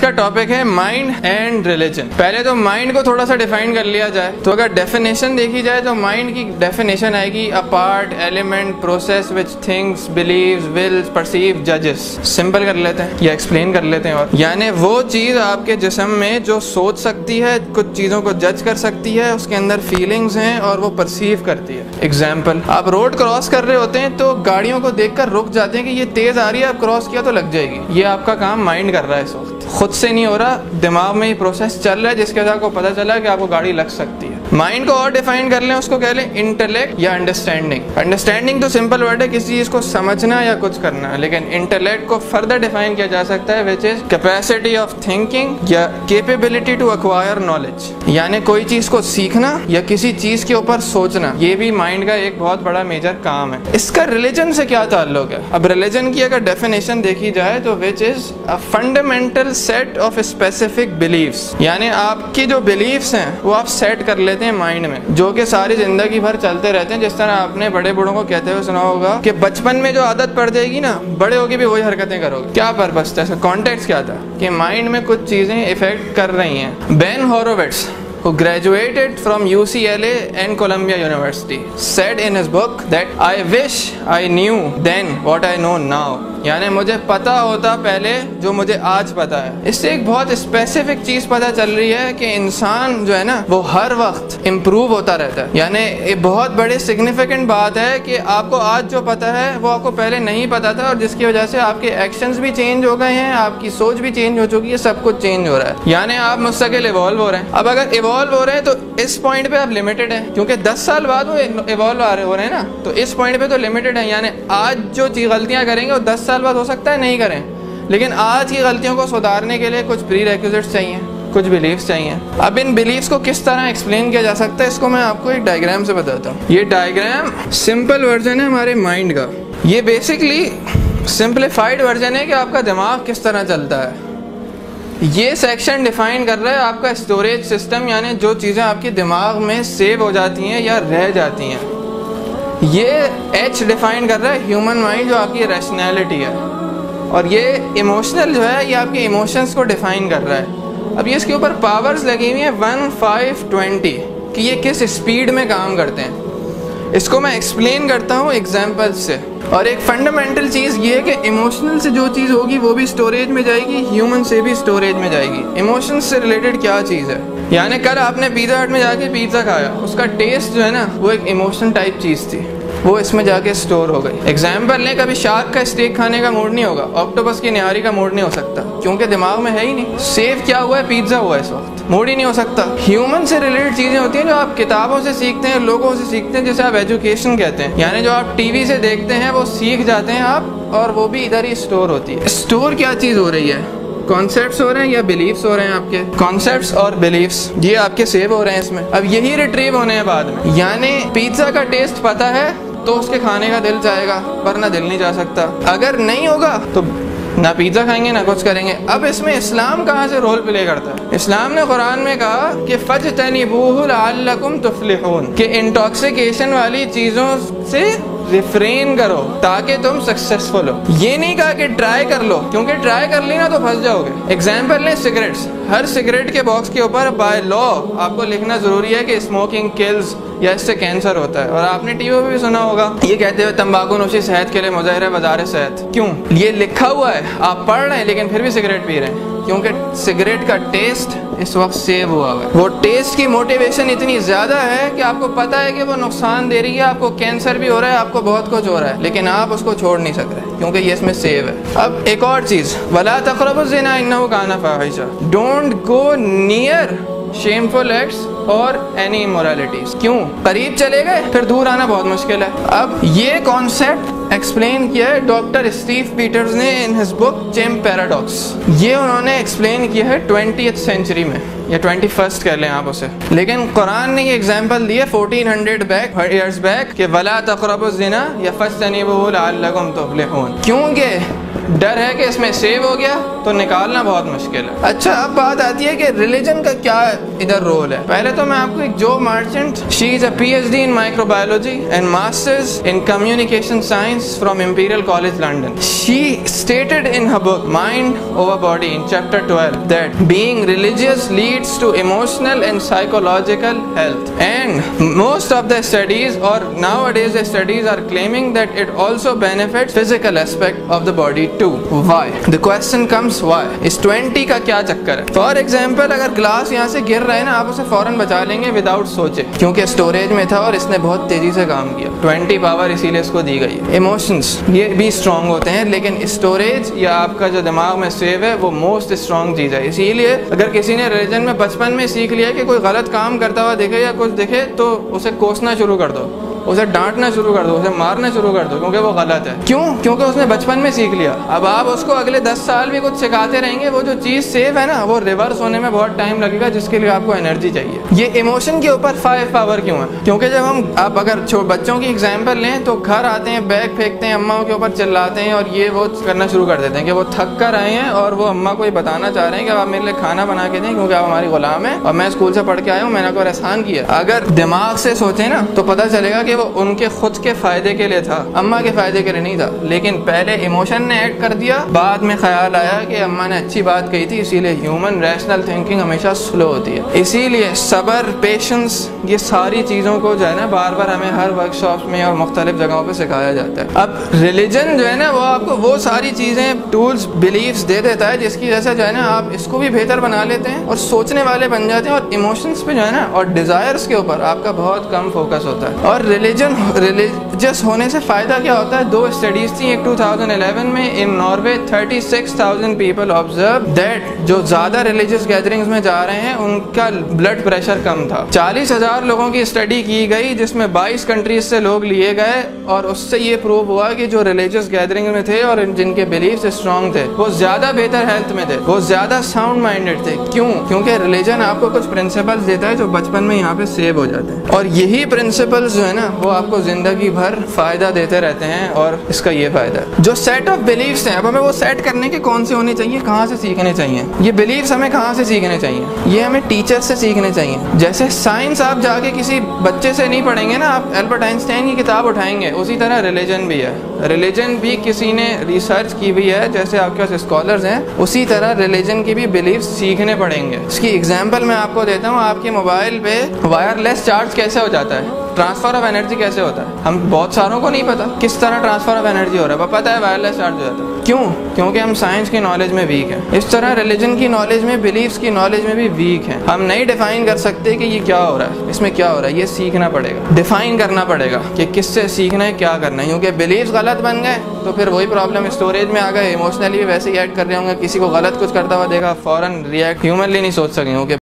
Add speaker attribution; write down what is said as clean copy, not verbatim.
Speaker 1: का टॉपिक है mind and religion. पहले तो माइंड को थोड़ा सा डिफाइन कर लिया जाए, तो अगर डेफिनेशन देखी जाए तो माइंड की डेफिनेशन आएगी a part, element, process which thinks, believes, wills, perceive, जजेस। सिंपल कर लेते हैं या एक्सप्लेन कर लेते हैं, और यानी वो चीज आपके जिस्म में जो सोच सकती है, कुछ चीजों को जज कर सकती है, उसके अंदर फीलिंग्स हैं और वो परसीव करती है। एग्जाम्पल, आप रोड क्रॉस कर रहे होते हैं तो गाड़ियों को देखकर रुक जाते हैं कि ये तेज आ रही है, आप क्रॉस किया तो लग जाएगी। ये आपका काम माइंड कर रहा है इस वक्त, खुद से नहीं हो रहा, दिमाग में ही प्रोसेस चल रहा है जिसके वजह आपको पता चला कि आपको गाड़ी लग सकती है। माइंड को और डिफाइन कर लें, उसको कह लें इंटेलेक्ट या अंडरस्टैंडिंग। अंडरस्टैंडिंग तो सिंपल वर्ड है, किसी चीज को समझना या कुछ करना, लेकिन इंटेलेक्ट को फर्दर डिफाइन किया जा सकता है which is capacity of thinking या कैपेबिलिटी टू एक्वायर नॉलेज, यानी कोई चीज को सीखना या किसी चीज के ऊपर सोचना। ये भी माइंड का एक बहुत बड़ा मेजर काम है। इसका रिलीजन से क्या ताल्लुक है? अब रिलीजन की अगर डेफिनेशन देखी जाए तो which is a fundamental set of specific beliefs, यानी आपकी जो बिलीव्स हैं वो आप सेट कर लेते हैं माइंड में, जो कि सारी जिंदगी भर चलते रहते हैं। जिस तरह आपने बड़े बूढ़ों को कहते हुए सुना होगा कि बचपन में जो आदत पड़ जाएगी ना, बड़े होके भी वही हरकतें करोगे। क्या पर्पस था, कॉन्टेक्स्ट क्या था कि माइंड में कुछ चीजें इफेक्ट कर रही हैं। Ben Horowitz, who graduated from UCLA and Columbia University, said in his book that I wish I knew then what I know now, यानी मुझे पता होता पहले जो मुझे आज पता है। इससे एक बहुत स्पेसिफिक चीज पता चल रही है कि इंसान जो है ना वो हर वक्त इम्प्रूव होता रहता है। यानी ये बहुत बड़ी सिग्निफिकेंट बात है कि आपको आज जो पता है वो आपको पहले नहीं पता था, और जिसकी वजह से आपके एक्शंस भी चेंज हो गए हैं, आपकी सोच भी चेंज हो चुकी है, सब कुछ चेंज हो रहा है। यानी आप मुस्तकिल इवॉल्व हो रहे हैं। अब अगर इवॉल्व हो रहे हैं तो इस पॉइंट पे आप लिमिटेड हैं, क्योंकि 10 साल बाद वो इवॉल्व हो रहे हैं ना, तो इस पॉइंट पे तो लिमिटेड है। यानी आज जो गलतियां करेंगे वो 10 साल बाद हो सकता है नहीं करें, लेकिन आज की गलतियों को सुधारने के लिए कुछ प्री रिक्विजिट्स चाहिए, कुछ बिलीव्स चाहिए। अब इन बिलीव्स को किस तरह एक्सप्लेन किया जा सकता है, इसको मैं आपको एक डायग्राम से बताता हूँ। ये डायग्राम सिंपल वर्जन है हमारे माइंड का। ये बेसिकली सिंप्लीफाइड वर्जन है कि आपका दिमाग किस तरह चलता है। ये सेक्शन डिफाइन कर रहा है आपका स्टोरेज सिस्टम, यानी जो चीज़ें आपके दिमाग में सेव हो जाती हैं या रह जाती हैं। ये एच डिफाइन कर रहा है ह्यूमन माइंड, जो आपकी रैशनैलिटी है, और ये इमोशनल जो है ये आपके इमोशंस को डिफाइन कर रहा है। अब ये इसके ऊपर पावर्स लगी हुई हैं 1, 5, 20 कि ये किस स्पीड में काम करते हैं। इसको मैं एक्सप्लेन करता हूँ एग्जाम्पल्स से। और एक फंडामेंटल चीज़ ये है कि इमोशनल से जो चीज़ होगी वो भी स्टोरेज में जाएगी, ह्यूमन से भी स्टोरेज में जाएगी। इमोशंस से रिलेटेड क्या चीज़ है, यानी कल आपने पिज़्ज़ा हट में जाके पिज़्ज़ा खाया, उसका टेस्ट जो है ना वो एक इमोशन टाइप चीज़ थी, वो इसमें जाके स्टोर हो गई। एग्जाम्पल लें, कभी शार्क का स्टेक खाने का मूड नहीं होगा, ऑक्टोपस की निहारी का मूड नहीं हो सकता, क्योंकि दिमाग में है ही नहीं। सेव क्या हुआ है, पिज्जा हुआ है, इस वक्त मूड ही नहीं हो सकता। ह्यूमन से रिलेटेड चीजें होती हैं जो आप किताबों से सीखते हैं, लोगों से सीखते हैं, जिसे आप एजुकेशन कहते हैं, यानी जो आप टीवी से देखते हैं वो सीख जाते हैं आप, और वो भी इधर ही स्टोर होती है। स्टोर क्या चीज हो रही है, कॉन्सेप्ट्स हो रहे हैं या बिलीव्स हो रहे हैं? आपके कॉन्सेप्ट्स और बिलीव्स ये आपके सेव हो रहे हैं इसमें। अब यही रिट्रीव होने हैं बाद में। यानी पिज्जा का टेस्ट पता है तो उसके खाने का दिल जाएगा, वरना दिल नहीं जा सकता। अगर नहीं होगा तो ना पिज्जा खाएंगे ना कुछ करेंगे। अब इसमें इस्लाम कहाँ से रोल प्ले करता है? इस्लाम ने कुरान में कहा कि फज्तनिबूहु लअल्लकुम तुफ्लिहून, कि इंटॉक्सिकेशन वाली चीजों से रिफ्रेन करो ताकि तुम सक्सेसफुल हो। ये नहीं कहा कि ट्राई कर लो, क्योंकि ट्राई कर ली ना तो फंस जाओगे। एग्जाम्पल लें सिगरेट्स, हर सिगरेट के बॉक्स के ऊपर बाय लॉ आपको लिखना जरूरी है कि स्मोकिंग किल्स, या इससे कैंसर होता है। और आपने टीवी पे भी सुना होगा ये कहते हुए तंबाकू नोशी सेहत के लिए मुज़हिर है बाज़ार सेहत। क्यों ये लिखा हुआ है, आप पढ़ रहे हैं लेकिन फिर भी सिगरेट पी रहे हैं, क्योंकि सिगरेट का टेस्ट इस वक्त सेव हुआ है। वो टेस्ट की मोटिवेशन इतनी ज्यादा है कि आपको पता है कि वो नुकसान दे रही है, आपको कैंसर भी हो रहा है, आपको बहुत कुछ हो रहा है, लेकिन आप उसको छोड़ नहीं सक रहे क्योंकि ये इसमें सेव है। अब एक और चीज, वला तक़रबुज़ ज़िना इन्नहु काना फ़ाहिशा, don't go near shameful acts और एनी इमोरलिटीज। क्यों? करीब चले गए फिर दूर आना बहुत मुश्किल है। अब ये कॉन्सेप्ट एक्सप्लेन किया है डॉक्टर स्टीव पीटर्स ने इन हिज बुक चेम पैराडॉक्स। ये उन्होंने एक्सप्लेन किया है 20th सेंचुरी में, या 21st कह लें आप उसे, लेकिन कुरान ने ये एग्जाम्पल दिया 1400 ईयर्स बैक कि वला तक़रबुज़ ज़िना या फज्तनिबूहु लअल्लकुम तुफ्लिहून, क्योंकि डर है कि इसमें सेव हो गया तो निकालना बहुत मुश्किल है। अच्छा, अब बात आती है कि रिलीजन का क्या इधर रोल है। पहले तो मैं आपको एक जो merchant, she is a PhD in microbiology and masters in communication science from imperial college London. She stated in her book Mind Over Body in chapter 12 that being religious leads to emotional and psychological health, and most of the studies or nowadays the studies are claiming that it also benefits physical aspect of the body too. Why? The question comes why? इस 20 का क्या चक्कर है? For example अगर glass यहाँ से गिर रहा है ना, आप उसे फौरन बचा लेंगे विदाउट सोचे, क्योंकि स्टोरेज में था और इसने बहुत तेजी से काम किया। 20 पावर इसीलिए इसको दी गई है। इमोशंस ये भी स्ट्रॉन्ग होते हैं, लेकिन स्टोरेज या आपका जो दिमाग में सेव है वो मोस्ट स्ट्रॉन्ग चीज़ है। इसीलिए अगर किसी ने रिलीजन में बचपन में सीख लिया कि कोई गलत काम करता हुआ दिखे या कुछ दिखे तो उसे कोसना शुरू कर दो, उसे डांटना शुरू कर दो, उसे मारना शुरू कर दो, क्योंकि वो गलत है। क्यों? क्योंकि उसने बचपन में सीख लिया। अब आप उसको अगले 10 साल भी कुछ सिखाते रहेंगे, वो जो चीज़ सेव है ना वो रिवर्स होने में बहुत टाइम लगेगा, जिसके लिए आपको एनर्जी चाहिए। ये इमोशन के ऊपर 5 पावर क्यों है? क्योंकि जब हम आप अगर बच्चों की एग्जाम्पल लें तो घर आते हैं, बैग फेंकते हैं, अम्मा के ऊपर चिल्लाते हैं और ये वो करना शुरू कर देते हैं कि वो थक कर आए हैं और वो अम्मा को ये बताना चाह रहे हैं कि आप मेरे लिए खाना बना के दें, क्योंकि आप हमारी गुलाम है और मैं स्कूल से पढ़ के आया हूँ, मैंने कोई एहसान किया। अगर दिमाग से सोचें ना तो पता चलेगा कि वो उनके खुद के फायदे के लिए था, अम्मा के फायदे के लिए नहीं था। लेकिन पहले इमोशन ने ऐड कर दिया, बाद में ख्याल आया कि अम्मा ने अच्छी बात कही थी। इसीलिए ह्यूमन रैशनल थिंकिंग हमेशा स्लो होती है। इसीलिए सब्र, पेशेंस, ये सारी चीज़ों को जो है ना बार बार हमें हर वर्कशॉप में और मुख्तलिफ जगहों पे सिखाया जाता है। अब रिलीजन जो है ना वो आपको वो सारी चीज़ें, टूल्स, बिलीव्स दे देता है जिसकी वजह से जो है ना आप इसको भी बेहतर बना लेते हैं और सोचने वाले बन जाते हैं, और इमोशंस पे जो है ना और डिज़ायर्स के ऊपर आपका बहुत कम फोकस होता है। और रिलीजियस होने से फ़ायदा क्या होता है? 2 स्टडीज़ थी, एक 2011 में इन नॉर्वे 36,000 पीपल ऑब्जर्व दैट जो ज़्यादा रिलीजियस गैदरिंग्स में जा रहे हैं उनका ब्लड प्रेशर कम था। 40,000 लोगों की स्टडी की गई जिसमें 22 कंट्रीज से लोग लिए गए, और उससे ये प्रूव हुआ कि जो रिलीजियस गैदरिंग में थे और जिनके बिलीव्स स्ट्रॉन्ग थे वो ज़्यादा बेहतर हेल्थ में थे, वो ज़्यादा साउंड माइंडेड थे। क्यों? क्योंकि रिलीजन आपको कुछ प्रिंसिपल्स देता है जो बचपन में यहाँ पे सेव हो जाते हैं, और यही प्रिंसिपल्स जो है ना वो आपको ज़िंदगी भर फ़ायदा देते रहते हैं। और इसका ये फ़ायदा है जो सेट ऑफ बिलीव्स हैं, अब हमें वो सेट करने के कौन से होने चाहिए, कहाँ से सीखने चाहिए। ये बिलीव्स हमें कहाँ से सीखने चाहिए? ये हमें टीचर से सीखने चाहिए। जैसे साइंस आप जाके किसी बच्चे से नहीं पढ़ेंगे ना, आप एल्बर्ट आइंस्टाइन की किताब उठाएंगे, उसी तरह रिलीजन भी है। रिलीजन भी किसी ने रिसर्च की हुई है, जैसे आपके पास स्कॉलर्स हैं, उसी तरह रिलीजन की भी बिलीव्स सीखने पड़ेंगे। इसकी एग्जांपल मैं आपको देता हूँ। आपके मोबाइल पे वायरलेस चार्ज कैसे हो जाता है, ट्रांसफर ऑफ एनर्जी कैसे होता है? हम बहुत सारों को नहीं पता किस तरह ट्रांसफर ऑफ एनर्जी हो रहा है, पता है वायरलेस चार्ज हो जाता है। क्यों? क्योंकि हम साइंस की नॉलेज में वीक हैं। इस तरह रिलीजन की नॉलेज में, बिलीव्स की नॉलेज में भी वीक हैं। हम नहीं डिफाइन कर सकते कि ये क्या हो रहा है, इसमें क्या हो रहा है। ये सीखना पड़ेगा, डिफाइन करना पड़ेगा कि किससे सीखना है, क्या करना है। क्योंकि बिलीव्स गलत बन गए तो फिर वही प्रॉब्लम, स्टोरेज में आ गए, इमोशनली भी वैसे ही ऐड कर रहे होंगे। किसी को गलत कुछ करता हुआ देखा, फौरन रिएक्ट, ह्यूमनली नहीं सोच सकेंगे।